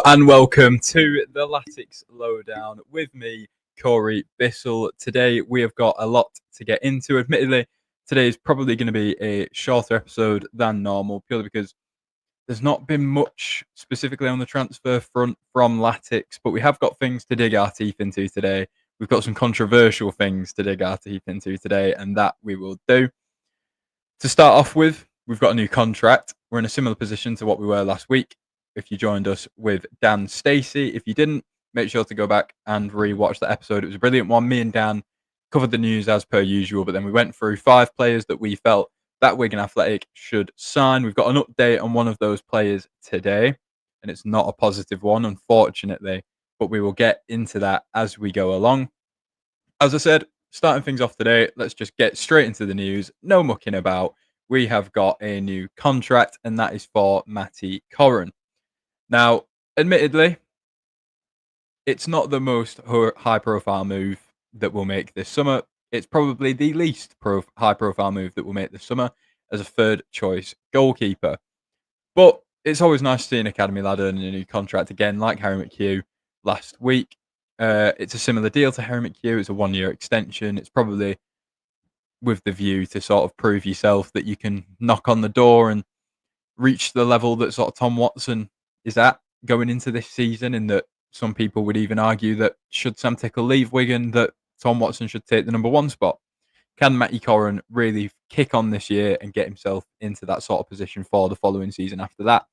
Hello and welcome to the Latics Lowdown with me, Corey Bissell. Today we have got a lot to get into. Admittedly, today is probably going to be a shorter episode than normal, purely because there's not been much specifically on the transfer front from Latics, but we have got things to dig our teeth into today. We've got some controversial things to dig our teeth into today, and that we will do. To start off with, we've got a new contract. We're in a similar position to what we were last week. If you joined us with Dan Stacey. If you didn't, make sure to go back and rewatch that episode. It was a brilliant one. Me and Dan covered the news as per usual, but then we went through 5 players that we felt that Wigan Athletic should sign. We've got an update on one of those players today, and it's not a positive one, unfortunately, but we will get into that as we go along. As I said, starting things off today, let's just get straight into the news. No mucking about. We have got a new contract, and that is for Matty Corin. Now, admittedly, it's not the most high-profile move that we'll make this summer. It's probably the least high-profile move that we'll make this summer as a third-choice goalkeeper. But it's always nice to see an academy lad earning a new contract again, like Harry McHugh last week. It's a similar deal to Harry McHugh. It's a 1-year extension. It's probably with the view to sort of prove yourself that you can knock on the door and reach the level that sort of Tom Watson is at going into this season, in that some people would even argue that should Sam Tickle leave Wigan, that Tom Watson should take the number 1 spot. Can Matty Corin really kick on this year and get himself into that sort of position for the following season after that?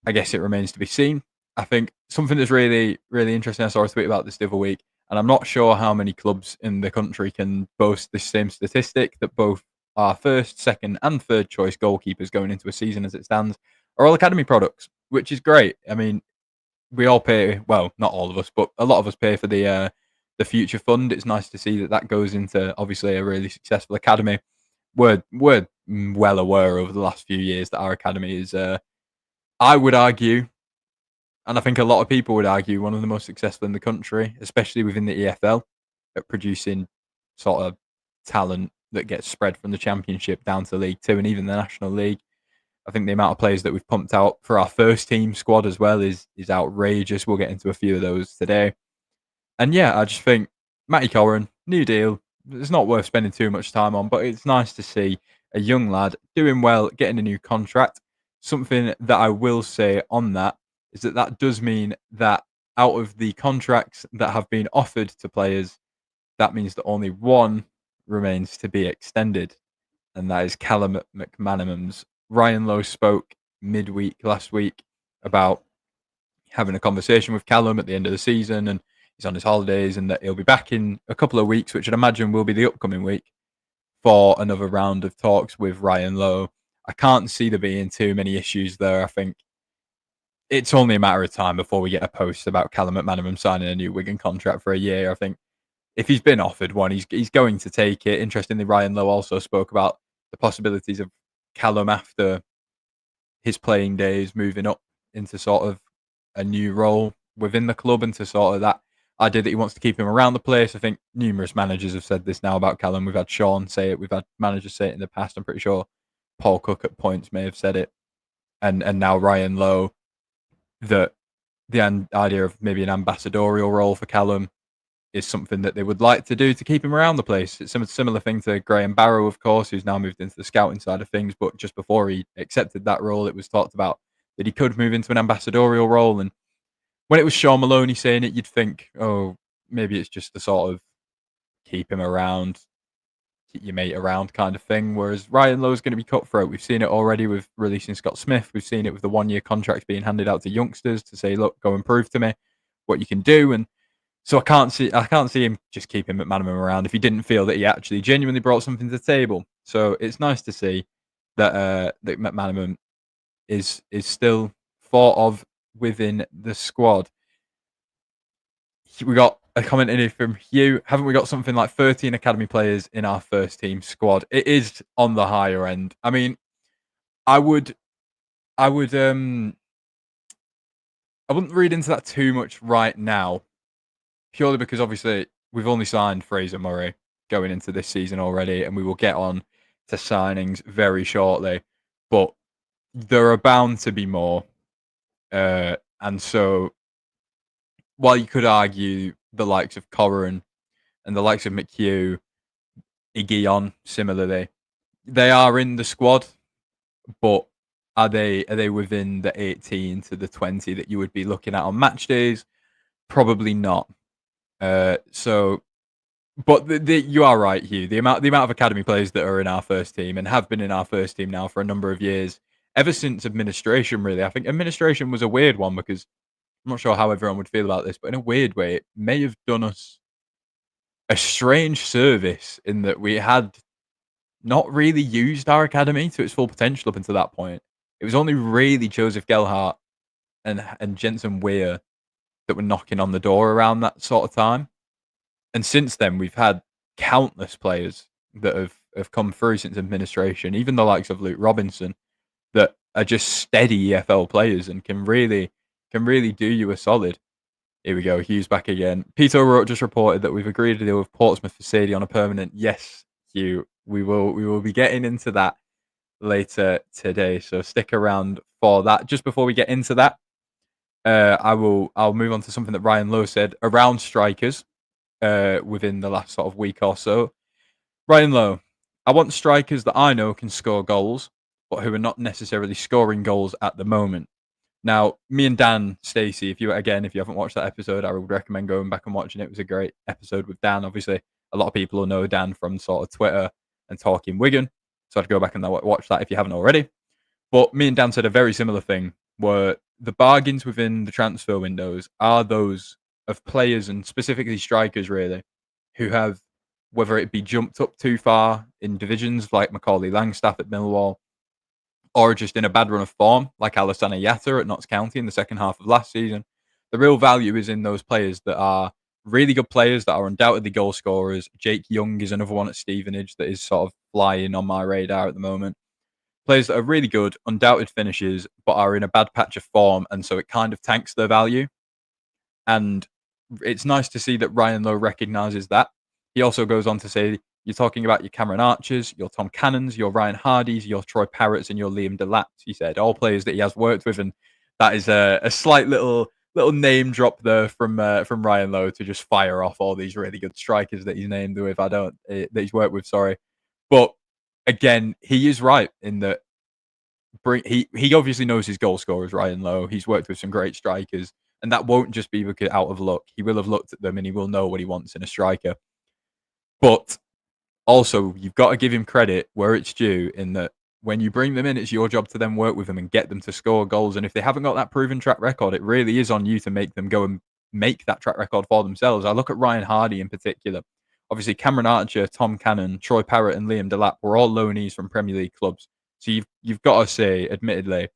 I guess it remains to be seen. I think something that's really, really interesting, I saw a tweet about this the other week, and I'm not sure how many clubs in the country can boast this same statistic, that both our first, second and third choice goalkeepers going into a season as it stands are all academy products, which is great. I mean, we all pay, well, not all of us, but a lot of us pay for the future fund. It's nice to see that goes into, obviously, a really successful academy. We're well aware over the last few years that our academy is, I would argue, and I think a lot of people would argue, one of the most successful in the country, especially within the EFL, at producing sort of talent that gets spread from the Championship down to League Two and even the National League. I think the amount of players that we've pumped out for our first team squad as well is outrageous. We'll get into a few of those today. And yeah, I just think Matty Corin, new deal. It's not worth spending too much time on, but it's nice to see a young lad doing well, getting a new contract. Something that I will say on that is that does mean that out of the contracts that have been offered to players, that means that only one remains to be extended, and that is Callum McManaman's. Ryan Lowe spoke midweek last week about having a conversation with Callum at the end of the season, and he's on his holidays, and that he'll be back in a couple of weeks, which I'd imagine will be the upcoming week, for another round of talks with Ryan Lowe. I can't see there being too many issues there. I think it's only a matter of time before we get a post about Callum McManum signing a new Wigan contract for a year. I think if he's been offered one, he's going to take it. Interestingly, Ryan Lowe also spoke about the possibilities of Callum, after his playing days, moving up into sort of a new role within the club, and to sort of that idea that he wants to keep him around the place. I think numerous managers have said this now about Callum. We've had Sean say it. We've had managers say it in the past. I'm pretty sure Paul Cook at points may have said it. And now Ryan Lowe, that the idea of maybe an ambassadorial role for Callum is something that they would like to do to keep him around the place. It's a similar thing to Graham Barrow, of course, who's now moved into the scouting side of things. But just before he accepted that role, it was talked about that he could move into an ambassadorial role. And when it was Sean Maloney saying it, you'd think, oh, maybe it's just the sort of keep him around, keep your mate around kind of thing. Whereas Ryan Lowe's going to be cutthroat. We've seen it already with releasing Scott Smith. We've seen it with the 1-year contracts being handed out to youngsters to say, look, go and prove to me what you can do. And so I can't see him just keeping McManaman around if he didn't feel that he actually genuinely brought something to the table. So it's nice to see that that McManaman is still thought of within the squad. We got a comment in here from Hugh. Haven't we got something like 13 academy players in our first team squad? It is on the higher end. I mean, I wouldn't read into that too much right now, purely because obviously we've only signed Fraser Murray going into this season already, and we will get on to signings very shortly. But there are bound to be more And so, while you could argue the likes of Corin and the likes of McHugh, Iggy similarly, they are in the squad, but are they within the 18 to the 20 that you would be looking at on match days? Probably not. So, but you are right, Hugh. The amount of academy players that are in our first team and have been in our first team now for a number of years, ever since administration. Really, I think administration was a weird one because I'm not sure how everyone would feel about this, but in a weird way, it may have done us a strange service in that we had not really used our academy to its full potential up until that point. It was only really Joseph Gelhardt and Jensen Weir that were knocking on the door around that sort of time. And since then, we've had countless players that have come through since administration, even the likes of Luke Robinson, that are just steady EFL players and can really do you a solid. Here we go. Hugh's back again. Peter O'Rourke just reported that we've agreed to deal with Portsmouth for Saydee on a permanent. Yes, Hugh, we will be getting into that later today. So stick around for that. Just before we get into that, I'll move on to something that Ryan Lowe said around strikers within the last sort of week or so. Ryan Lowe, I want strikers that I know can score goals, but who are not necessarily scoring goals at the moment. Now, me and Dan Stacey, if you haven't watched that episode, I would recommend going back and watching it. It was a great episode with Dan. Obviously, a lot of people will know Dan from sort of Twitter and Talking Wigan. So I'd go back and watch that if you haven't already. But me and Dan said a very similar thing, where the bargains within the transfer windows are those of players and specifically strikers, really, who have, whether it be jumped up too far in divisions like Macaulay Langstaff at Millwall, or just in a bad run of form, like Alassane Yatta at Notts County in the second half of last season. The real value is in those players that are really good players, that are undoubtedly goal scorers. Jake Young is another one at Stevenage that is sort of flying on my radar at the moment. Players that are really good, undoubted finishes, but are in a bad patch of form, and so it kind of tanks their value. And it's nice to see that Ryan Lowe recognises that. He also goes on to say, you're talking about your Cameron Archers, your Tom Cannons, your Ryan Hardys, your Troy Parrots, and your Liam Delaps. He said all players that he has worked with, and that is a slight little name drop there from Ryan Lowe to just fire off all these really good strikers that he's named with. That he's worked with. Sorry, but again, he is right in that. He obviously knows his goal scorers, Ryan Lowe. He's worked with some great strikers, and that won't just be because out of luck. He will have looked at them and he will know what he wants in a striker. But also, you've got to give him credit where it's due in that when you bring them in, it's your job to then work with them and get them to score goals. And if they haven't got that proven track record, it really is on you to make them go and make that track record for themselves. I look at Ryan Hardy in particular. Obviously, Cameron Archer, Tom Cannon, Troy Parrott, and Liam Delap were all loanees from Premier League clubs. So you've got to say, admittedly,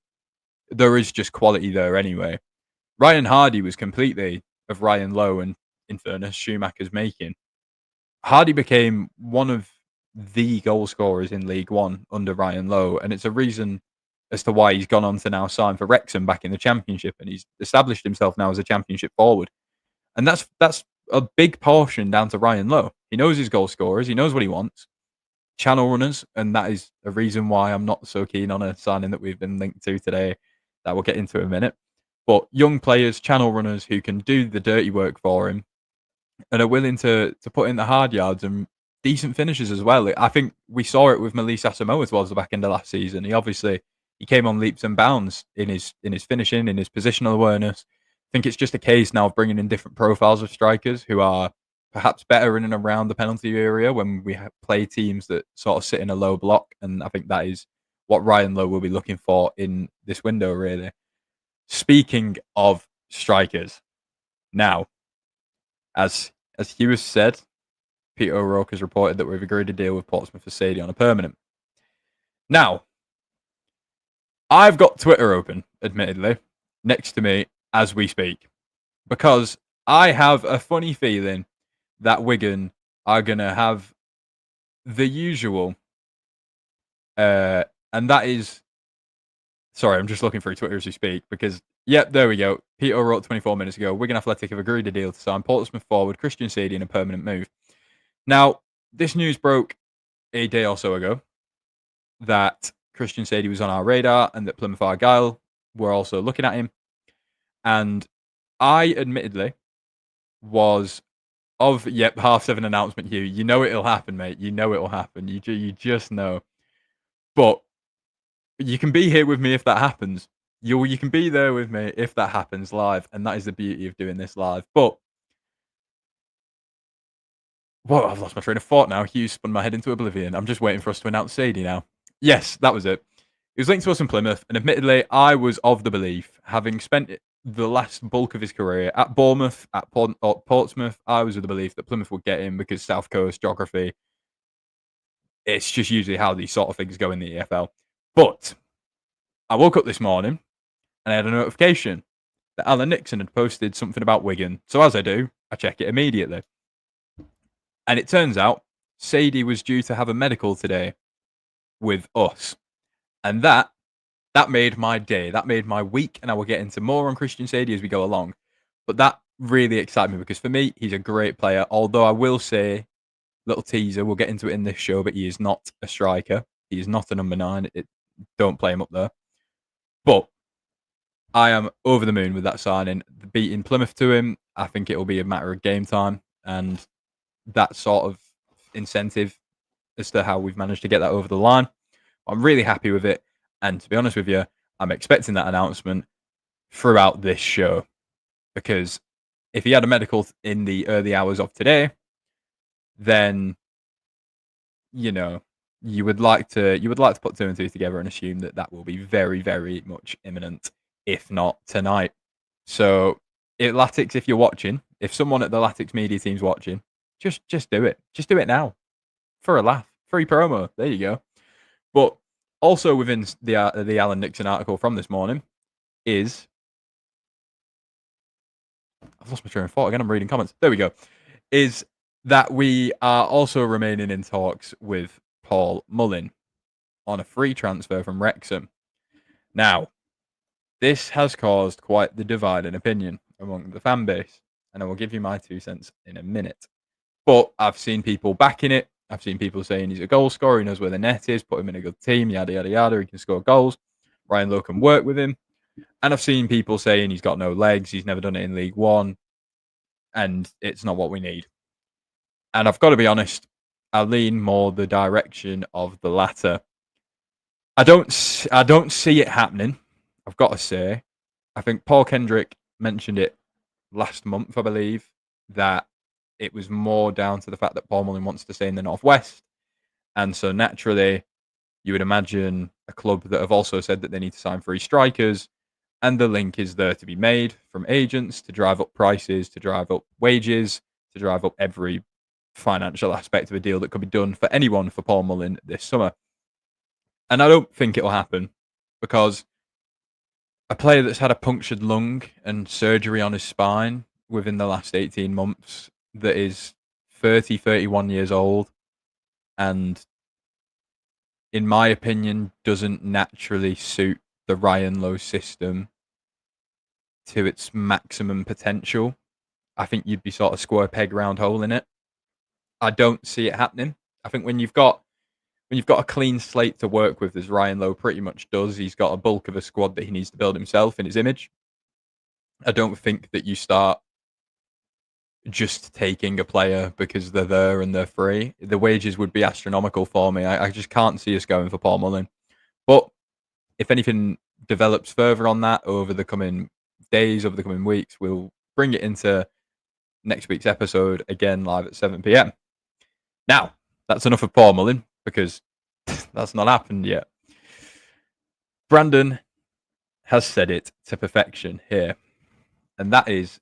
there is just quality there anyway. Ryan Hardy was completely of Ryan Lowe and, in fairness, Schumacher's making. Hardy became one of the goal scorers in League One under Ryan Lowe, and it's a reason as to why he's gone on to now sign for Wrexham back in the Championship, and he's established himself now as a Championship forward. And that's a big portion down to Ryan Lowe. He knows his goal scorers, he knows what he wants. Channel runners, and that is a reason why I'm not so keen on a signing that we've been linked to today that we'll get into in a minute. But young players, channel runners who can do the dirty work for him and are willing to put in the hard yards and decent finishes as well. I think we saw it with Melise Asamoah towards the back end of last season. He came on leaps and bounds in his finishing, in his positional awareness. I think it's just a case now of bringing in different profiles of strikers who are perhaps better in and around the penalty area when we play teams that sort of sit in a low block. And I think that is what Ryan Lowe will be looking for in this window, really. Speaking of strikers, now, as Hugh has said, Peter O'Rourke has reported that we've agreed to deal with Portsmouth for Saydee on a permanent. Now, I've got Twitter open, admittedly, next to me as we speak, because I have a funny feeling that Wigan are going to have the usual, and that is, sorry, I'm just looking through Twitter as we speak, because, yep, there we go. Peter O'Rourke 24 minutes ago, Wigan Athletic have agreed to deal to sign Portsmouth forward Christian Saydee in a permanent move. Now, this news broke a day or so ago that Christian Saydee was on our radar and that Plymouth Argyle were also looking at him. And I admittedly was of, yep, 7:30 announcement, Hugh. You know it'll happen, mate. You know it'll happen. You just know. But you can be here with me if that happens. You can be there with me if that happens live, and that is the beauty of doing this live. But whoa, I've lost my train of thought now. Hugh spun my head into oblivion. I'm just waiting for us to announce Saydee now. Yes, that was it. He was linked to us in Plymouth, and admittedly, I was of the belief, having spent the last bulk of his career at Bournemouth, at Portsmouth, I was of the belief that Plymouth would get him because South Coast geography. It's just usually how these sort of things go in the EFL. But I woke up this morning and I had a notification that Alan Nixon had posted something about Wigan. So as I do, I check it immediately. And it turns out Saydee was due to have a medical today with us. And that made my day. That made my week. And I will get into more on Christian Saydee as we go along. But that really excited me because for me, he's a great player. Although I will say, little teaser, we'll get into it in this show, but he is not a striker. He is not a number 9. Don't play him up there. But I am over the moon with that signing. Beating Plymouth to him, I think it will be a matter of game time. And that sort of incentive as to how we've managed to get that over the line. I'm really happy with it. And to be honest with you, I'm expecting that announcement throughout this show. Because if he had a medical in the early hours of today, then, you know, you would like to put 2 and 2 together and assume that that will be very, very much imminent, if not tonight. So, Latics, if you're watching, if someone at the Latics media team's watching, just do it. Just do it now. For a laugh. Free promo. There you go. But also within the Alan Nixon article from this morning is... I've lost my train of thought again. I'm reading comments. There we go. Is that we are also remaining in talks with Paul Mullin on a free transfer from Wrexham. Now, this has caused quite the divide in opinion among the fan base, and I will give you my 2 cents in a minute. But I've seen people backing it. I've seen people saying he's a goal scorer, he knows where the net is, put him in a good team, yada, yada, yada, he can score goals. Ryan Lowe can work with him. And I've seen people saying he's got no legs, he's never done it in League One, and it's not what we need. And I've got to be honest, I lean more the direction of the latter. I don't see it happening, I've got to say. I think Paul Kendrick mentioned it last month, I believe, that it was more down to the fact that Paul Mullin wants to stay in the Northwest. And so naturally, you would imagine a club that have also said that they need to sign 3 strikers, and the link is there to be made from agents to drive up prices, to drive up wages, to drive up every financial aspect of a deal that could be done for anyone for Paul Mullin this summer. And I don't think it'll happen because a player that's had a punctured lung and surgery on his spine within the last 18 months that is 30, 31 years old and, in my opinion, doesn't naturally suit the Ryan Lowe system to its maximum potential. I think you'd be sort of square peg round hole in it. I don't see it happening. I think when you've got a clean slate to work with, as Ryan Lowe pretty much does, he's got a bulk of a squad that he needs to build himself in his image. I don't think that you start just taking a player because they're there and they're free. The wages would be astronomical for me. I just can't see us going for Paul Mullin. But if anything develops further on that over the coming days, over the coming weeks, we'll bring it into next week's episode, again live at 7 p.m. Now, that's enough of Paul Mullin, because that's not happened yet. Brandon has said it to perfection here, and that is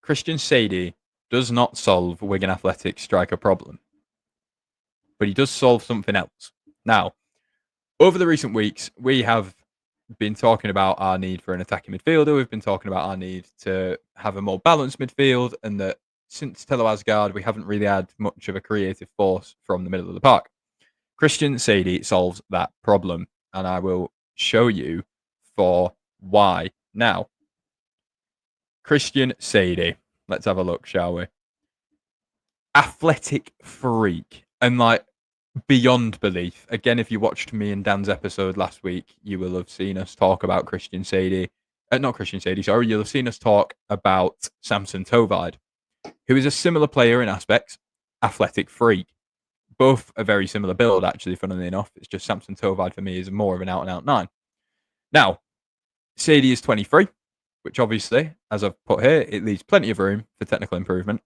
Christian Saydee does not solve Wigan Athletics' striker problem, but he does solve something else. Now, over the recent weeks, we have been talking about our need for an attacking midfielder. We've been talking about our need to have a more balanced midfield, and that since Telo Asgard, we haven't really had much of a creative force from the middle of the park. Christian Saydee solves that problem, and I will show you for why now. Christian Saydee. Let's have a look, shall we? Athletic freak, and like beyond belief. Again, if you watched me and Dan's episode last week, you will have seen us talk about Christian Saydee. not Christian Saydee, sorry, you'll have seen us talk about Samson Tovide, who is a similar player in aspects, athletic freak. Both a very similar build, actually, funnily enough. It's just Samson Tovide for me is more of an out-and-out 9. Now, Saydee is 23, which obviously, as I've put here, it leaves plenty of room for technical improvement.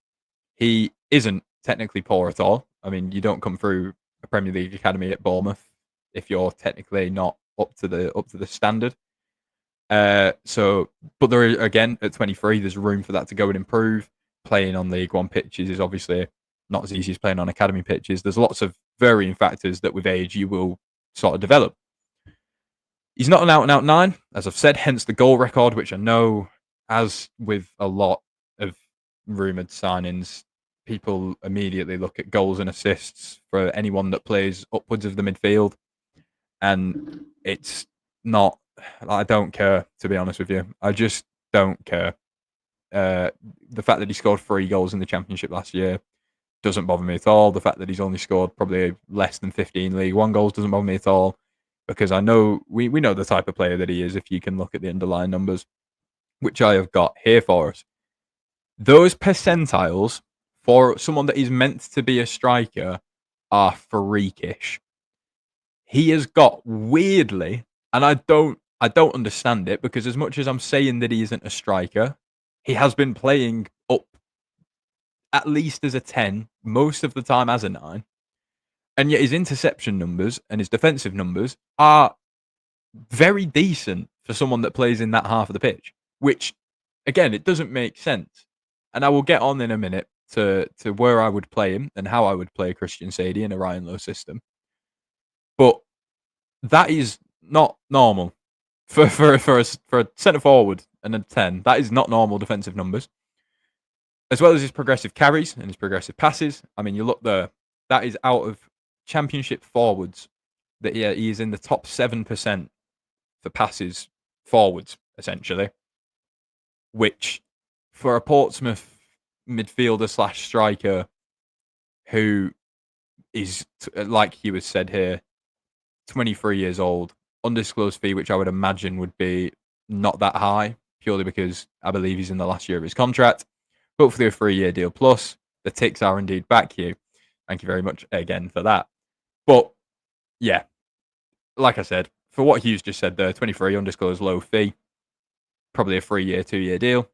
He isn't technically poor at all. I mean, you don't come through a Premier League academy at Bournemouth if you're technically not up to the standard. But there again at 23, there's room for that to go and improve. Playing on League One pitches is obviously not as easy as playing on academy pitches. There's lots of varying factors that with age you will sort of develop. He's not an out-and-out 9, as I've said, hence the goal record, which I know, as with a lot of rumoured signings, people immediately look at goals and assists for anyone that plays upwards of the midfield. And it's not, I don't care, to be honest with you. I just don't care. The fact that he scored 3 goals in the Championship last year doesn't bother me at all. The fact that he's only scored probably less than 15 League One goals doesn't bother me at all. Because I know, we know the type of player that he is if you can look at the underlying numbers, which I have got here for us. Those percentiles for someone that is meant to be a striker are freakish. He has got, weirdly, and I don't understand it, because as much as I'm saying that he isn't a striker, he has been playing up at least as a 10, most of the time as a 9. And yet his interception numbers and his defensive numbers are very decent for someone that plays in that half of the pitch, which, again, it doesn't make sense. And I will get on in a minute to where I would play him and how I would play Christian Saydee in a Ryan Lowe system. But that is not normal for a centre forward and a 10. That is not normal defensive numbers. As well as his progressive carries and his progressive passes. I mean, you look there, that is out of Championship forwards, that he is in the top 7% for passes forwards, essentially. Which, for a Portsmouth midfielder / striker who is, like he was said here, 23 years old, undisclosed fee, which I would imagine would be not that high, purely because I believe he's in the last year of his contract. Hopefully a 3-year deal plus. The ticks are indeed back you. Thank you very much again for that. But, yeah, like I said, for what Hughes just said there, 23, undisclosed low fee, probably a 3-year, 2-year deal.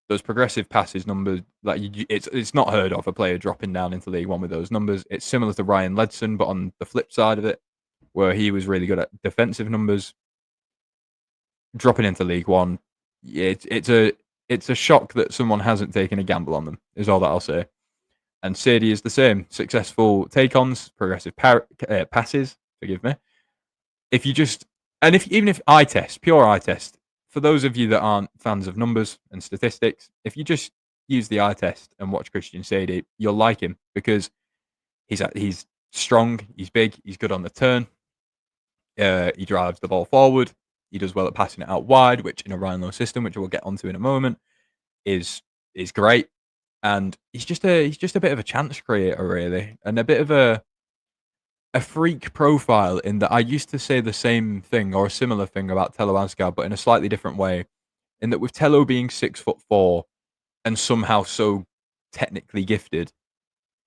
Those progressive passes numbers, like it's not heard of a player dropping down into League One with those numbers. It's similar to Ryan Ledson, but on the flip side of it, where he was really good at defensive numbers. Dropping into League One, it's a shock that someone hasn't taken a gamble on them, is all that I'll say. And Saydee is the same. Successful take-ons, progressive passes, forgive me. If you just, and even if eye test, pure eye test, for those of you that aren't fans of numbers and statistics, if you just use the eye test and watch Christian Saydee, you'll like him, because he's strong, he's big, he's good on the turn. He drives the ball forward. He does well at passing it out wide, which in a Ryan Lowe system, which we'll get onto in a moment, is great. And he's just a bit of a chance creator, really, and a bit of a freak profile, in that I used to say the same thing or a similar thing about Tello Asgard, but in a slightly different way. In that with Tello being 6'4" and somehow so technically gifted,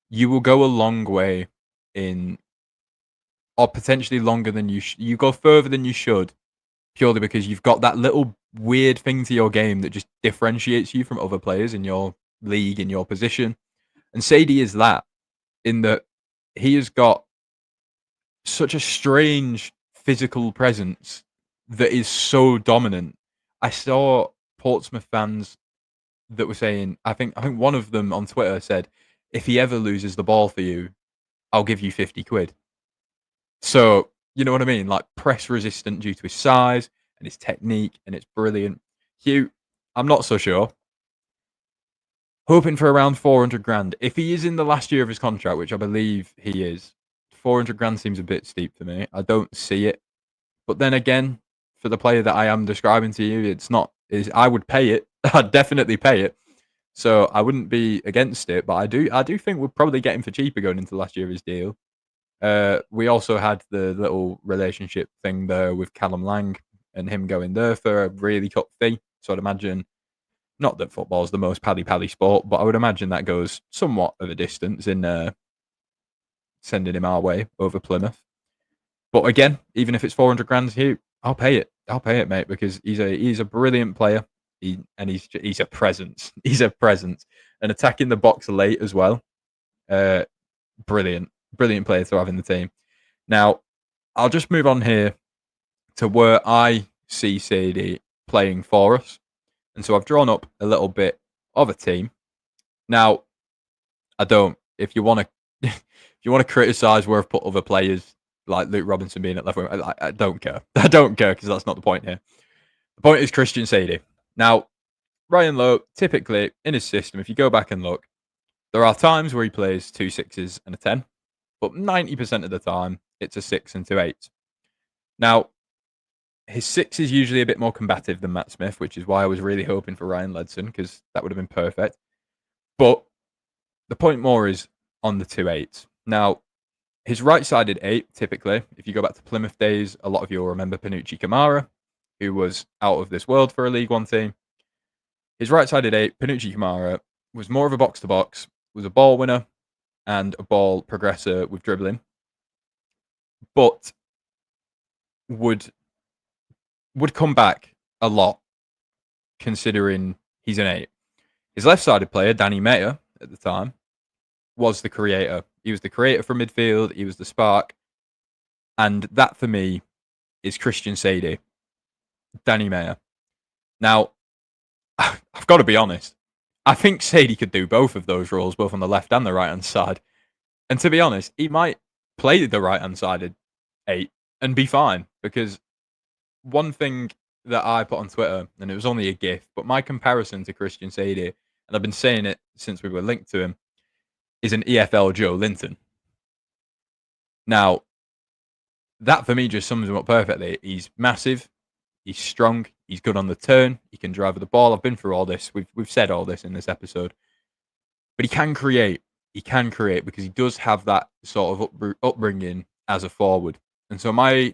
you will go a long way in, or potentially longer than you go further than you should, purely because you've got that little weird thing to your game that just differentiates you from other players in your league, in your position. And Saydee is that, in that he has got such a strange physical presence that is so dominant. I saw Portsmouth fans that were saying, I think one of them on Twitter said, if he ever loses the ball for you, I'll give you 50 quid. So, you know what I mean? Like, press resistant due to his size and his technique, and it's brilliant. Hugh, I'm not so sure. Hoping for around 400 grand. If he is in the last year of his contract, which I believe he is, 400 grand seems a bit steep for me. I don't see it. But then again, for the player that I am describing to you, it's not. I would pay it. I'd definitely pay it. So I wouldn't be against it. But I do think we'll probably get him for cheaper going into the last year of his deal. We also had the little relationship thing there with Callum Lang, and him going there for a really cut fee. So I'd imagine, not that football's the most pally sport, but I would imagine that goes somewhat of a distance in sending him our way over Plymouth. But again, even if it's 400 grand here, I'll pay it. I'll pay it, mate, because he's a brilliant player. He's a presence. He's a presence, and attacking the box late as well. Brilliant player to have in the team. Now, I'll just move on here to where I see Saydee playing for us, and so I've drawn up a little bit of a team. Now, I don't. If you want to, if you want to criticise where I've put other players like Luke Robinson being at left wing, I don't care. I don't care because that's not the point here. The point is Christian Saydee. Now, Ryan Lowe, typically in his system, if you go back and look, there are times where he plays 2 6s and a 10, but 90% of the time it's a 6 and 2 8s. Now, his 6 is usually a bit more combative than Matt Smith, which is why I was really hoping for Ryan Ledson, because that would have been perfect. But the point more is on the 2 8s. Now, his right-sided 8, typically, if you go back to Plymouth days, a lot of you will remember Panucci Kamara, who was out of this world for a League One team. His right-sided 8, Panucci Kamara, was more of a box-to-box, was a ball winner and a ball progressor with dribbling, but would come back a lot, considering he's an 8. His left-sided player, Danny Mayer, at the time, was the creator. He was the creator from midfield. He was the spark. And that, for me, is Christian Saydee, Danny Mayer. Now, I've got to be honest. I think Saydee could do both of those roles, both on the left and the right-hand side. And to be honest, he might play the right-hand sided 8 and be fine. Because one thing that I put on Twitter, and it was only a GIF, but my comparison to Christian Saydee, and I've been saying it since we were linked to him, is an EFL Joe Linton. Now, that for me just sums him up perfectly. He's massive, he's strong, he's good on the turn, he can drive the ball. I've been through all this. We've said all this in this episode. But he can create. He can create because he does have that sort of upbringing as a forward. And so my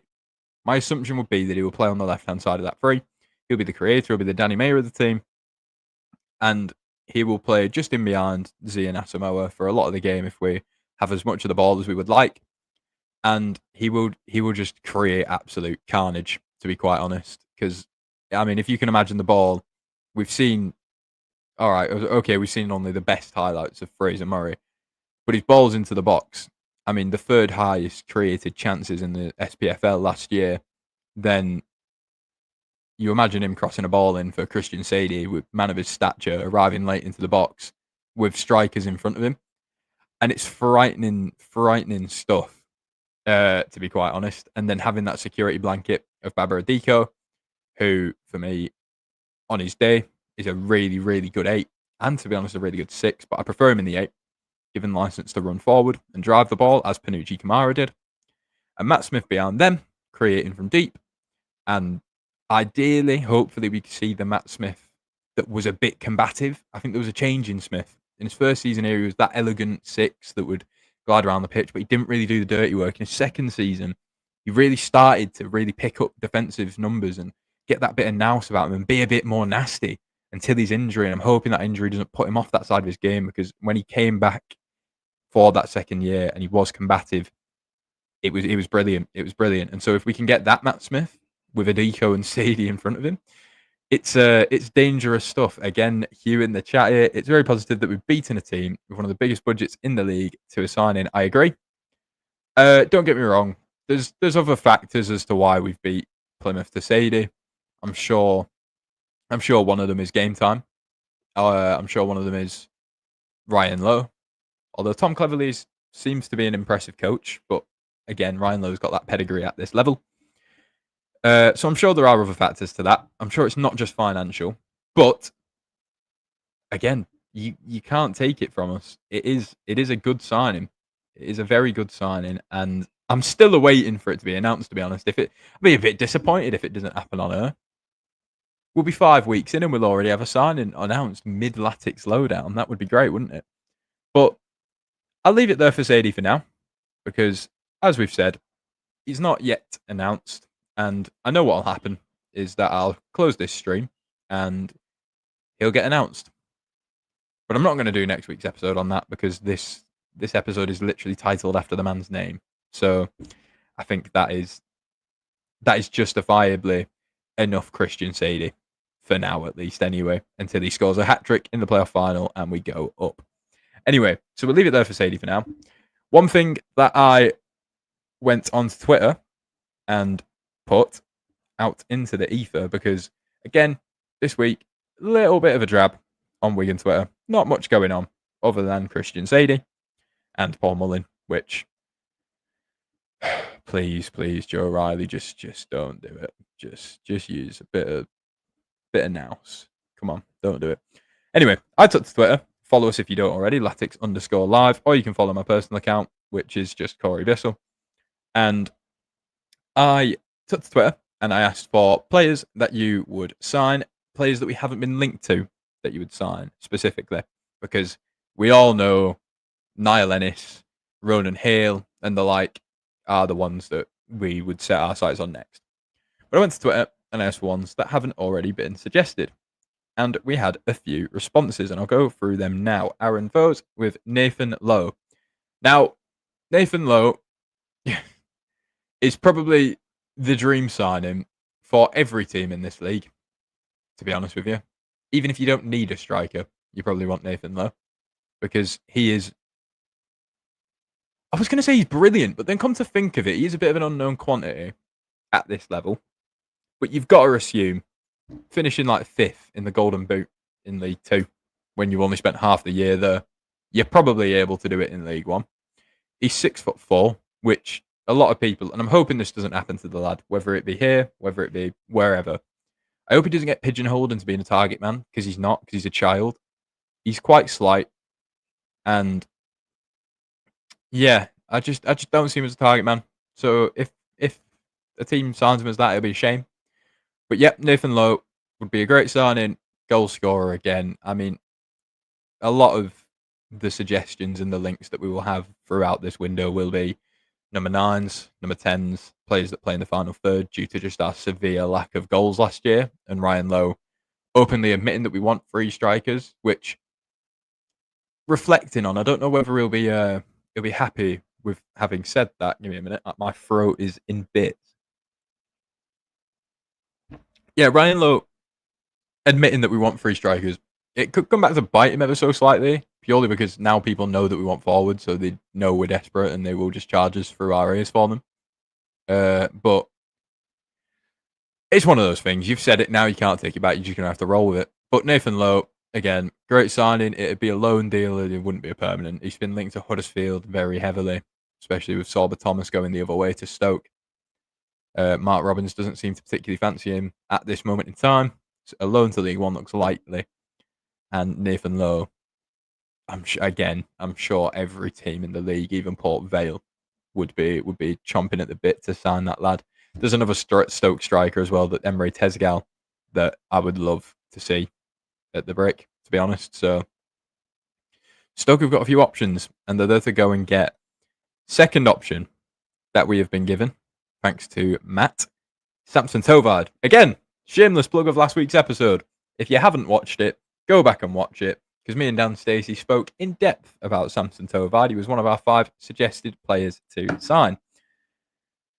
assumption would be that he will play on the left-hand side of that 3. He'll be the creator, he'll be the Danny Mayer of the team. And he will play just in behind Zian Asamoah for a lot of the game if we have as much of the ball as we would like. And he will just create absolute carnage, to be quite honest. Because, I mean, if you can imagine the ball, we've seen... All right, okay, we've seen only the best highlights of Fraser Murray. But his ball's into the box. I mean, the third highest created chances in the SPFL last year. Then you imagine him crossing a ball in for Christian Saydee with man of his stature, arriving late into the box with strikers in front of him. And it's frightening stuff, to be quite honest. And then having that security blanket of Baba Adiko, who, for me, on his day, is a really, really good 8. And, to be honest, a really good 6. But I prefer him in the 8, given license to run forward and drive the ball, as Panucci Kamara did. And Matt Smith behind them, creating from deep. And ideally, hopefully, we could see the Matt Smith that was a bit combative. I think there was a change in Smith. In his first season here, he was that elegant 6 that would glide around the pitch, but he didn't really do the dirty work. In his second season, he really started to really pick up defensive numbers and get that bit of nous about him and be a bit more nasty until his injury. And I'm hoping that injury doesn't put him off that side of his game, because when he came back for that second year and he was combative, it was brilliant. It was brilliant. And so if we can get that Matt Smith with Adiko and Saydee in front of him, it's dangerous stuff. Again, Hugh in the chat here, it's very positive that we've beaten a team with one of the biggest budgets in the league to a signing. I agree. Don't get me wrong. There's other factors as to why we've beat Plymouth to Saydee. I'm sure one of them is game time. I'm sure one of them is Ryan Lowe. Although Tom Cleverley seems to be an impressive coach, but again, Ryan Lowe's got that pedigree at this level. So I'm sure there are other factors to that. I'm sure it's not just financial, but again, you can't take it from us. It is a good signing. It is a very good signing, and I'm still awaiting for it to be announced, to be honest. I'd be a bit disappointed if it doesn't happen on air. We'll be 5 weeks in and we'll already have a signing announced mid-Latics Lowdown. That would be great, wouldn't it? But I'll leave it there for Saydee for now, because, as we've said, he's not yet announced, and I know what will happen. is that I'll close this stream and he'll get announced. But I'm not going to do next week's episode on that because this episode is literally titled after the man's name. So I think that is justifiably enough Christian Saydee for now, at least, anyway, until he scores a hat-trick in the playoff final and we go up. Anyway, so we'll leave it there for Saydee for now. One thing that I went onto Twitter and put out into the ether, because, again, this week, a little bit of a drab on Wigan Twitter. Not much going on other than Christian Saydee and Paul Mullin, which, please, Joe Riley, just don't do it. Just use a bit of nous. Come on, don't do it. Anyway, I took to Twitter. Follow us if you don't already, Latics_live, or you can follow my personal account, which is just Corey Bissell. And I took to Twitter and I asked for players that you would sign, players that we haven't been linked to that you would sign specifically, because we all know Niall Ennis, Ronan Hale, and the like are the ones that we would set our sights on next. But I went to Twitter and I asked for ones that haven't already been suggested. And we had a few responses, and I'll go through them now. Aaron Vose with Nathan Lowe. Now, Nathan Lowe is probably the dream signing for every team in this league, to be honest with you. Even if you don't need a striker, you probably want Nathan Lowe, because he is... I was going to say he's brilliant, but then come to think of it, he is a bit of an unknown quantity at this level. But you've got to assume finishing like 5th in the Golden Boot in League 2, when you only spent half the year there, you're probably able to do it in League 1. He's 6'4", which a lot of people, and I'm hoping this doesn't happen to the lad, whether it be here, whether it be wherever. I hope he doesn't get pigeonholed into being a target man, because he's not, because he's a child. He's quite slight, and yeah, I just don't see him as a target man. So if a team signs him as that, it'll be a shame. But yeah, Nathan Lowe would be a great signing, goal scorer again. I mean, a lot of the suggestions and the links that we will have throughout this window will be number 9s, number 10s, players that play in the final third due to just our severe lack of goals last year. And Ryan Lowe openly admitting that we want 3 strikers, which, reflecting on, I don't know whether he'll be happy with having said that. Give me a minute. My throat is in bits. Yeah, Ryan Lowe admitting that we want 3 strikers. It could come back to bite him ever so slightly, purely because now people know that we want forward, so they know we're desperate and they will just charge us through our ears for them. But it's one of those things. You've said it now, you can't take it back. You're just going to have to roll with it. But Nathan Lowe, again, great signing. It'd be a loan deal. It wouldn't be a permanent. He's been linked to Huddersfield very heavily, especially with Sorba Thomas going the other way to Stoke. Mark Robbins doesn't seem to particularly fancy him at this moment in time. So a loan to League One looks likely. And Nathan Lowe, I'm sure every team in the league, even Port Vale, would be chomping at the bit to sign that lad. There's another Stoke striker as well, that Emre Tezgal, that I would love to see at the Brick, to be honest. So Stoke have got a few options, and they're there to go and get. Second option that we have been given, thanks to Matt, Samson Tovide. Again, shameless plug of last week's episode. If you haven't watched it, go back and watch it, because me and Dan Stacey spoke in depth about Samson Tovide. He was one of our 5 suggested players to sign.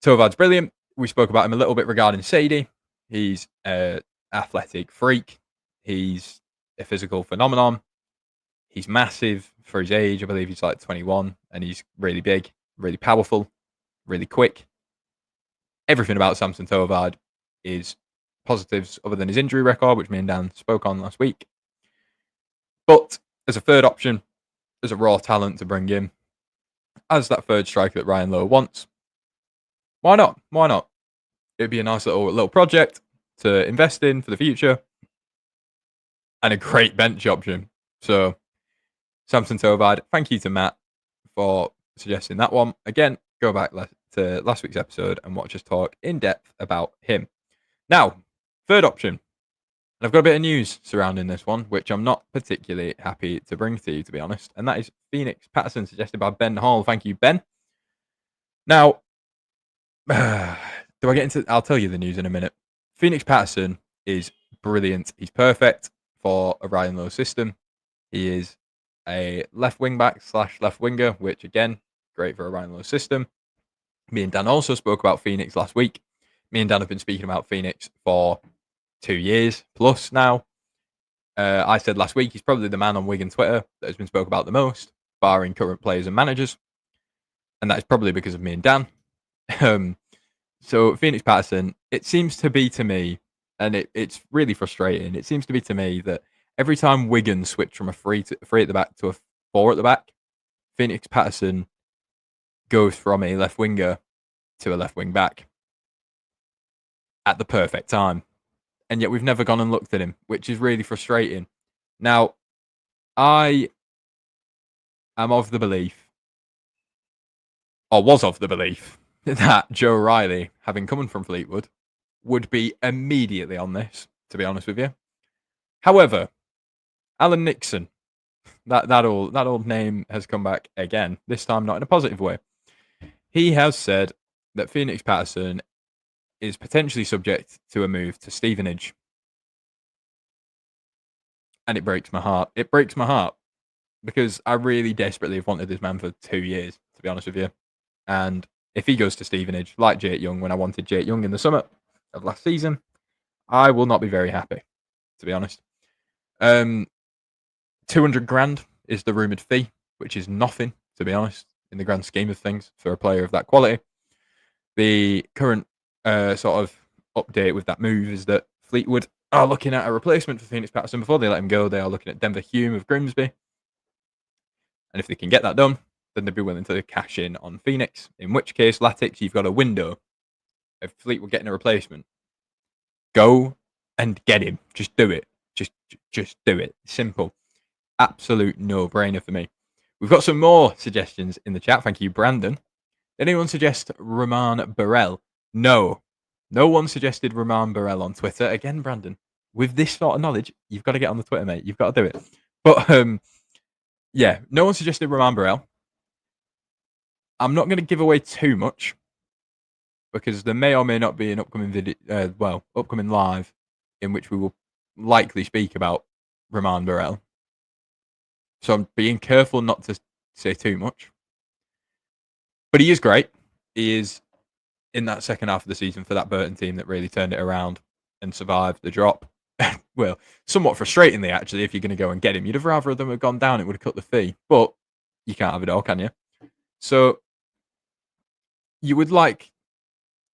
Tovide's brilliant. We spoke about him a little bit regarding Saydee. He's an athletic freak. He's a physical phenomenon. He's massive for his age. I believe he's like 21, and he's really big, really powerful, really quick. Everything about Samson Tovide is positives other than his injury record, which me and Dan spoke on last week. But as a third option, as a raw talent to bring in, as that third striker that Ryan Lowe wants, why not? Why not? It'd be a nice little project to invest in for the future, and a great bench option. So, Samson Tovide, thank you to Matt for suggesting that one. Again, go back to last week's episode and watch us talk in depth about him. Now, third option. And I've got a bit of news surrounding this one, which I'm not particularly happy to bring to you, to be honest. And that is Phoenix Patterson, suggested by Ben Hall. Thank you, Ben. Now, do I get into... I'll tell you the news in a minute. Phoenix Patterson is brilliant. He's perfect for a Ryan Lowe system. He is a left wing back / left winger, which again, great for a Ryan Lowe system. Me and Dan also spoke about Phoenix last week. Me and Dan have been speaking about Phoenix for 2 years plus now. I said last week he's probably the man on Wigan Twitter that has been spoke about the most, barring current players and managers. And that is probably because of me and Dan. So Phoenix Patterson, it seems to be to me, and it's really frustrating, it seems to be to me that every time Wigan switch from a three at the back to a 4 at the back, Phoenix Patterson goes from a left winger to a left wing back at the perfect time. And yet we've never gone and looked at him, which is really frustrating. Now, I am of the belief, or was of the belief, that Joe Riley, having come from Fleetwood, would be immediately on this, to be honest with you. However, Alan Nixon, that old name has come back again, this time not in a positive way. He has said that Phoenix Patterson is potentially subject to a move to Stevenage. And it breaks my heart. It breaks my heart because I really desperately have wanted this man for 2 years, to be honest with you. And if he goes to Stevenage, like Jake Young, when I wanted Jake Young in the summer of last season, I will not be very happy, to be honest. 200 grand is the rumoured fee, which is nothing, to be honest, in the grand scheme of things for a player of that quality. The current sort of update with that move is that Fleetwood are looking at a replacement for Phoenix Patterson before they let him go. They are looking at Denver Hume of Grimsby. And if they can get that done, then they'd be willing to cash in on Phoenix. In which case, Latics, you've got a window of Fleetwood getting a replacement. Go and get him. Just do it. Just do it. Simple. Absolute no-brainer for me. We've got some more suggestions in the chat. Thank you, Brandon. Did anyone suggest Raman Burell? No. No one suggested Raman Burell on Twitter. Again, Brandon, with this sort of knowledge, you've got to get on the Twitter, mate. You've got to do it. But, yeah, no one suggested Raman Burell. I'm not going to give away too much because there may or may not be an upcoming video, upcoming live in which we will likely speak about Raman Burell. So I'm being careful not to say too much. But he is great. He is in that second half of the season for that Burton team that really turned it around and survived the drop. Well, somewhat frustratingly, actually, if you're going to go and get him. You'd have rather them have gone down, it would have cut the fee. But you can't have it all, can you? So you would like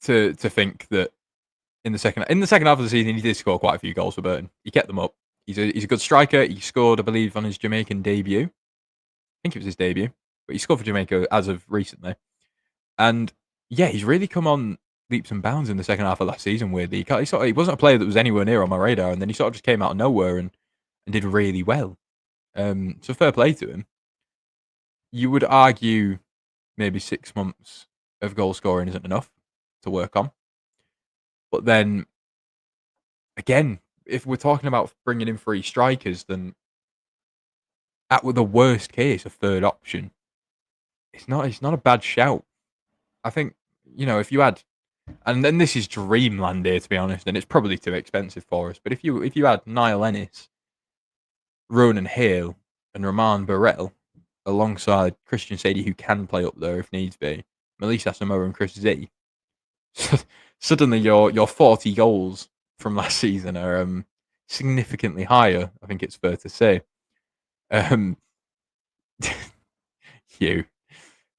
to think that in the second half of the season, he did score quite a few goals for Burton. He kept them up. He's a good striker. He scored, I believe, on his Jamaican debut. I think it was his debut. But he scored for Jamaica as of recently. And yeah, he's really come on leaps and bounds in the second half of last season, weirdly. He wasn't a player that was anywhere near on my radar, and then he sort of just came out of nowhere and did really well. So fair play to him. You would argue maybe 6 months of goal scoring isn't enough to work on. But then, again, if we're talking about bringing in 3 strikers, then at the worst case, a third option, it's not a bad shout. I think, if you had, and then this is dreamland here, to be honest, and it's probably too expensive for us, but if you had Niall Ennis, Ronan Hale, and Raman Burell alongside Christian Saydee, who can play up there if needs be, Melissa Asamoah and Chris Z, suddenly your 40 goals from last season are significantly higher, I think it's fair to say.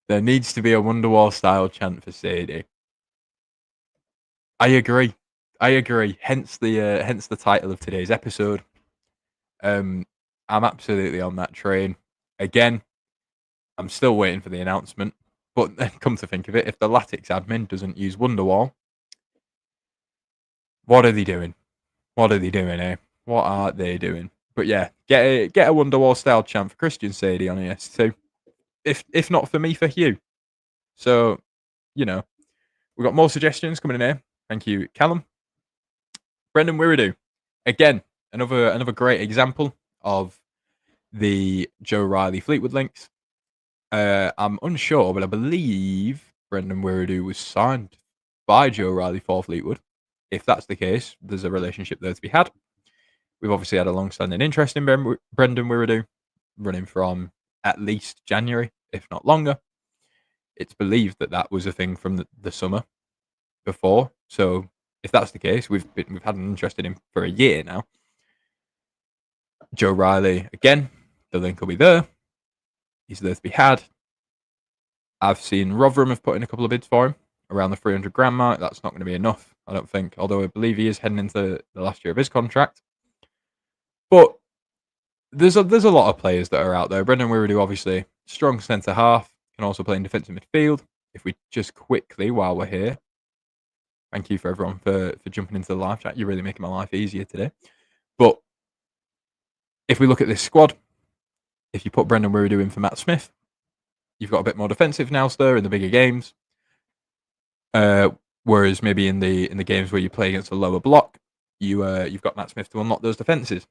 There needs to be a Wonderwall style chant for Saydee. I agree. Hence the title of today's episode. I'm absolutely on that train. Again, I'm still waiting for the announcement. But come to think of it, if the Latics admin doesn't use Wonderwall, what are they doing? What are they doing, eh? What are they doing? But yeah, get a Wonderwall style chant for Christian Saydee on ES2. If not for me, for Hugh. So, we've got more suggestions coming in here. Thank you, Callum. Brendan Weridu. Again, another great example of the Joe Riley Fleetwood links. I'm unsure, but I believe Brendan Weridu was signed by Joe Riley for Fleetwood. if that's the case, there's a relationship there to be had. We've obviously had a long-standing interest in Brendan Weridu, running from at least January, if not longer. It's believed that that was a thing from the summer before. So if that's the case, we've had an interest in him for a year now. Joe Riley, again, the link will be there. He's there to be had. I've seen Rotherham have put in a couple of bids for him around the 300 grand mark. That's not going to be enough, I don't think, although I believe he is heading into the last year of his contract. But there's a lot of players that are out there. Brendan Weridu, obviously, strong centre half, can also play in defensive midfield. If we just quickly, while we're here, thank you for everyone for jumping into the live chat. You're really making my life easier today. But if we look at this squad, if you put Brendan Weridu in for Matt Smith, you've got a bit more defensive now, in the bigger games. Whereas maybe in the games where you play against a lower block, you've got Matt Smith to unlock those defences.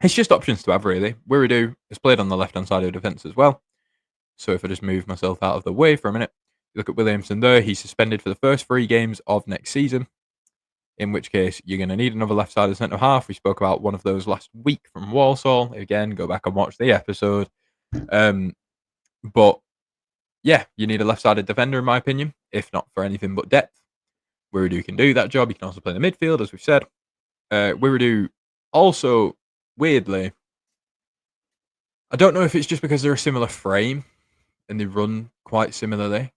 It's just options to have, really. Weridu has played on the left-hand side of the defence as well. So if I just move myself out of the way for a minute, you look at Williamson there, he's suspended for the first 3 games of next season, in which case you're going to need another left-sided centre-half. We spoke about one of those last week from Walsall. Again, go back and watch the episode. But yeah, you need a left-sided defender, in my opinion, if not for anything but depth. Weridu can do that job. He can also play in the midfield, as we've said. Weridu also, weirdly, I don't know if it's just because they're a similar frame and they run quite similarly,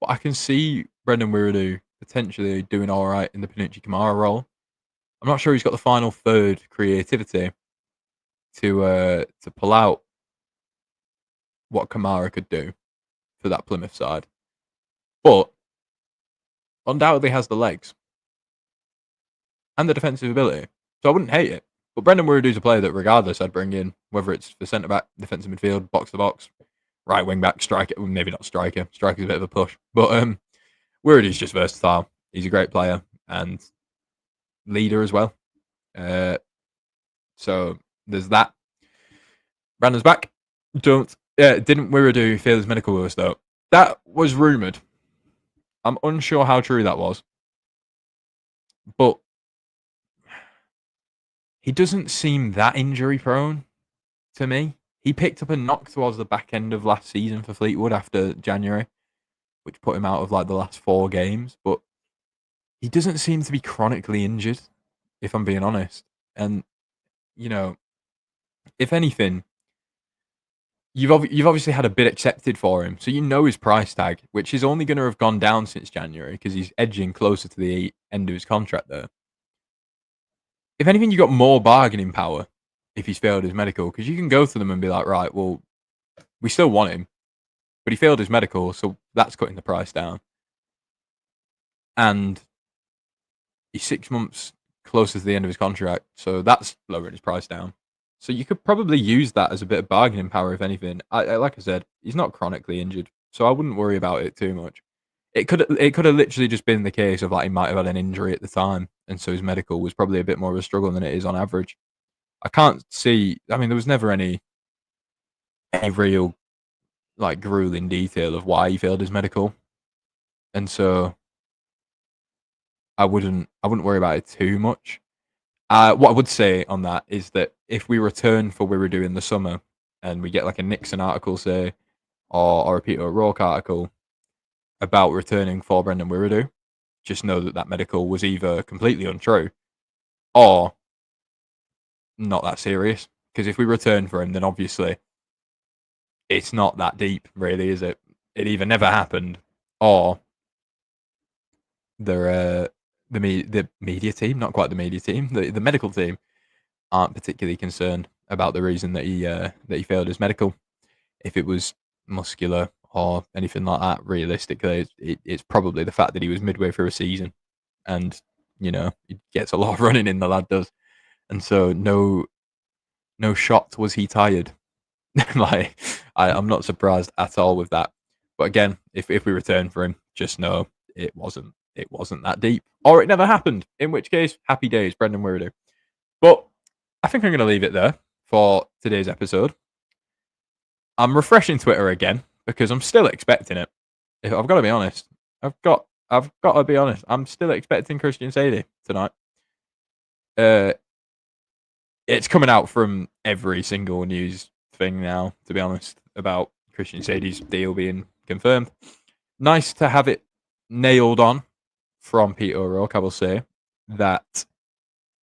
but I can see Brendan Weridu potentially doing all right in the Panucci Kamara role. I'm not sure he's got the final third creativity to pull out what Kamara could do for that Plymouth side, but undoubtedly has the legs and the defensive ability, so I wouldn't hate it. But Brendan Weridu's a player that, regardless, I'd bring in, whether it's for centre back, defensive midfield, box to box, right wing back, striker. Well, maybe not striker. Striker's a bit of a push, but Weridu's just versatile. He's a great player and leader as well. So there's that. Brandon's back. Didn't Weridu fail his medical with us though? That was rumoured. I'm unsure how true that was, but he doesn't seem that injury prone to me. He picked up a knock towards the back end of last season for Fleetwood after January, which put him out of like the last 4 games, but he doesn't seem to be chronically injured, if I'm being honest. And, you know, if anything, you've obviously had a bid accepted for him, so you know his price tag, which is only going to have gone down since January because he's edging closer to the end of his contract there. If anything, you got more bargaining power if he's failed his medical, because you can go to them and be like, right, well, we still want him, but he failed his medical, so that's cutting the price down. And he's 6 months closer to the end of his contract, so that's lowering his price down. So you could probably use that as a bit of bargaining power, if anything. Like I said, he's not chronically injured, so I wouldn't worry about it too much. It could have literally just been the case of like he might have had an injury at the time, and so his medical was probably a bit more of a struggle than it is on average. I can't see. I mean, there was never any real like grueling detail of why he failed his medical, and so I wouldn't worry about it too much. What I would say on that is that if we return for Weridu in the summer and we get like a Nixon article, say, or a Peter O'Rourke article about returning for Brendan Weridu, just know that medical was either completely untrue or not that serious. Because if we return for him, then obviously it's not that deep, really, is it? It either never happened or the media team, not quite the media team, the medical team aren't particularly concerned about the reason that he failed his medical. If it was muscular or anything like that, realistically, it's probably the fact that he was midway through a season, and he gets a lot of running in, the lad does, and so no shot was he tired. Like I'm not surprised at all with that. But again, if we return for him, just know it wasn't that deep, or it never happened. In which case, happy days, Brendan Weridu. But I think I'm going to leave it there for today's episode. I'm refreshing Twitter again because I'm still expecting it. I've got to be honest. I've got I've got to be honest. I'm still expecting Christian Saydee tonight. Uh, it's coming out from every single news thing now, to be honest, about Christian Saydee's deal being confirmed. Nice to have it nailed on from Pete O'Rourke, I will say, that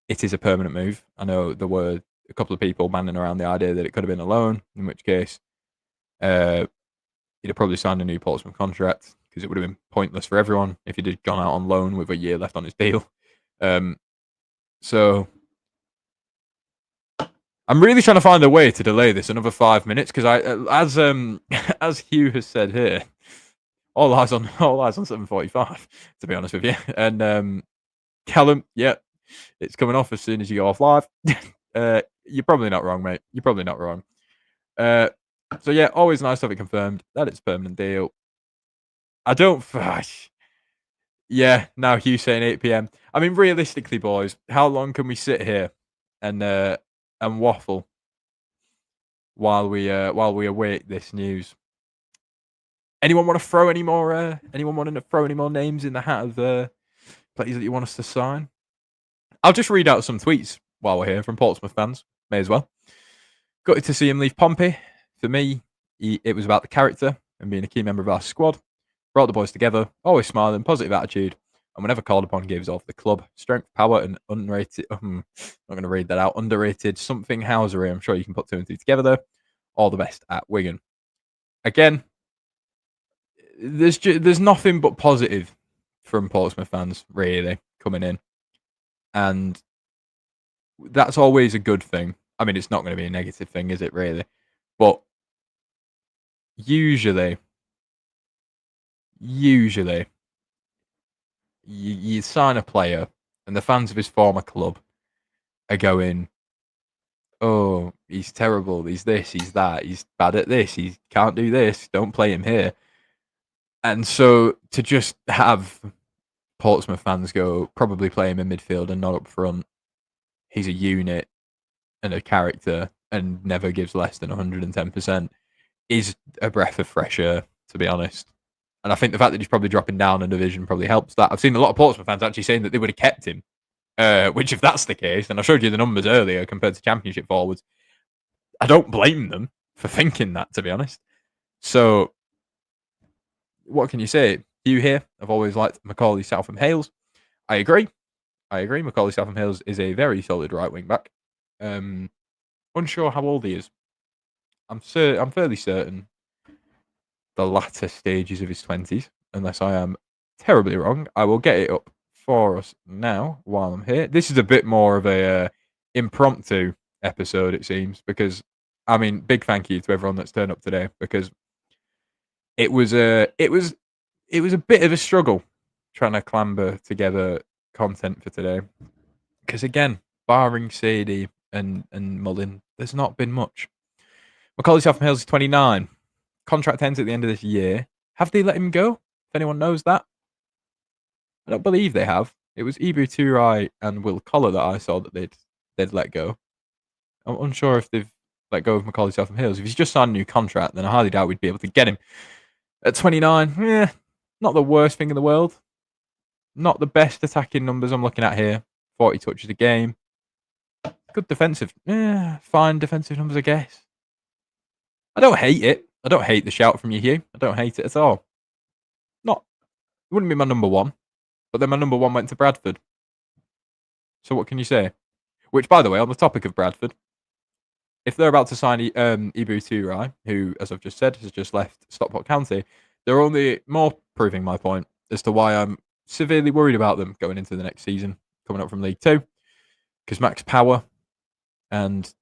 it is a permanent move. I know there were a couple of people banding around the idea that it could have been a loan, in which case he'd have probably signed a new Portsmouth contract because it would have been pointless for everyone if he'd gone out on loan with a year left on his deal. So I'm really trying to find a way to delay this another 5 minutes because as Hugh has said here, all eyes on 7:45. To be honest with you, and Callum, yeah, it's coming off as soon as you go off live. You're probably not wrong, mate. You're probably not wrong. So yeah, always nice to have it confirmed that it's a permanent deal. I don't. Yeah, now Hugh saying 8 p.m. I mean, realistically, boys, how long can we sit here and waffle while we await this news? Anyone want to throw any more? Anyone want to throw any more names in the hat of players that you want us to sign? I'll just read out some tweets while we're here from Portsmouth fans. May as well. Gutted to see him leave Pompey. For me, it was about the character and being a key member of our squad. Brought the boys together, always smiling, positive attitude, and whenever called upon, gives off the club strength, power, and unrated. I'm not going to read that out. Underrated something housery. I'm sure you can put 2 and 2 together there. All the best at Wigan. Again, there's nothing but positive from Portsmouth fans really coming in, and that's always a good thing. I mean, it's not going to be a negative thing, is it really? But usually you sign a player and the fans of his former club are going, oh, he's terrible, he's this, he's that, he's bad at this, he can't do this, don't play him here. And so to just have Portsmouth fans go, probably play him in midfield and not up front, he's a unit and a character and never gives less than 110%, is a breath of fresh air, to be honest. And I think the fact that he's probably dropping down a division probably helps that. I've seen a lot of Portsmouth fans actually saying that they would have kept him, which if that's the case, and I showed you the numbers earlier compared to Championship forwards, I don't blame them for thinking that, to be honest. So what can you say? You here? I've always liked Macaulay Southam Hales. I agree. Macaulay Southam Hales is a very solid right wing back. Unsure how old he is. I'm fairly certain the latter stages of his 20s, unless I am terribly wrong. I will get it up for us now while I'm here. This is a bit more of a impromptu episode, it seems, because I mean, big thank you to everyone that's turned up today, because it was a bit of a struggle trying to clamber together content for today, because again, barring Saydee and Mullin, there's not been much. Macaulay Southam Hales is 29. Contract ends at the end of this year. Have they let him go? If anyone knows that. I don't believe they have. It was Ibu Turai and Will Collar that I saw that they'd let go. I'm unsure if they've let go of Macaulay Southam Hales. If he's just signed a new contract, then I highly doubt we'd be able to get him. At 29, not the worst thing in the world. Not the best attacking numbers I'm looking at here. 40 touches a game. Good defensive. Fine defensive numbers, I guess. I don't hate it. I don't hate the shout from you, Hugh. I don't hate it at all. It wouldn't be my number one, but then my number one went to Bradford. So what can you say? Which, by the way, on the topic of Bradford, if they're about to sign Ibu Turai, who, as I've just said, has just left Stockport County, they're only more proving my point as to why I'm severely worried about them going into the next season, coming up from League Two, because Max Power and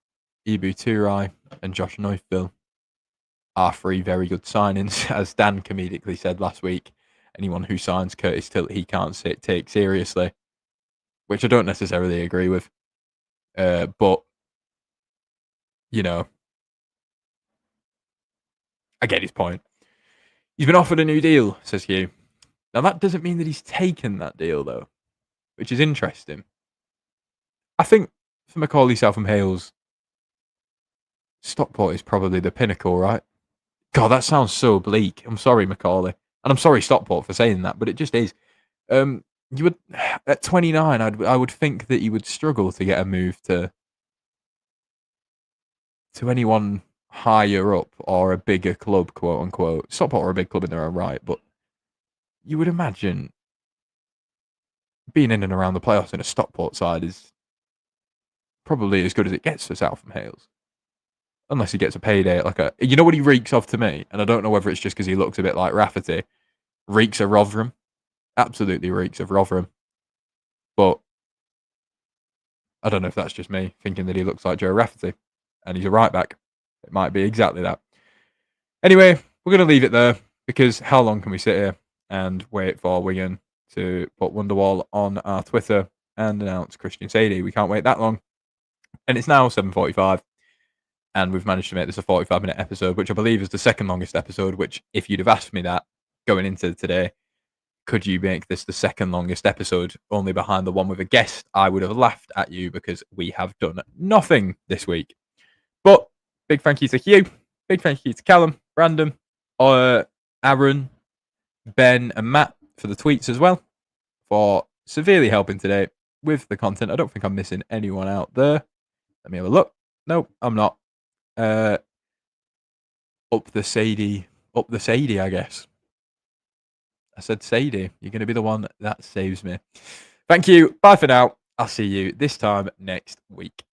Ibu Turai and Josh Neufville are three very good signings, as Dan comedically said last week. Anyone who signs Curtis Tilt, he can't take seriously, which I don't necessarily agree with. But, you know, I get his point. He's been offered a new deal, says Hugh. Now, that doesn't mean that he's taken that deal, though, which is interesting. I think for Macaulay Southam Hales, Stockport is probably the pinnacle, right? God, that sounds so bleak. I'm sorry, Macaulay. And I'm sorry, Stockport, for saying that, but it just is. You would at 29, I would think that you would struggle to get a move to anyone higher up or a bigger club, quote unquote. Stockport are a big club in their own right, but you would imagine being in and around the playoffs in a Stockport side is probably as good as it gets for Southam Hales. Unless he gets a payday like a. You know what he reeks of to me? And I don't know whether it's just because he looks a bit like Rafferty. Reeks of Rotherham. Absolutely reeks of Rotherham. But I don't know if that's just me thinking that he looks like Joe Rafferty. And he's a right back. It might be exactly that. Anyway, we're going to leave it there because how long can we sit here and wait for Wigan to put Wonderwall on our Twitter and announce Christian Saydee? We can't wait that long. And it's now 7:45. And we've managed to make this a 45-minute episode, which I believe is the second longest episode, which if you'd have asked me that going into today, could you make this the second longest episode, only behind the one with a guest, I would have laughed at you because we have done nothing this week. But big thank you to Hugh, big thank you to Callum, Brandon, Aaron, Ben and Matt for the tweets as well, for severely helping today with the content. I don't think I'm missing anyone out there. Let me have a look. Nope, I'm not. Up the Saydee, I guess. I said Saydee. You're going to be the one that saves me. Thank you. Bye for now. I'll see you this time next week.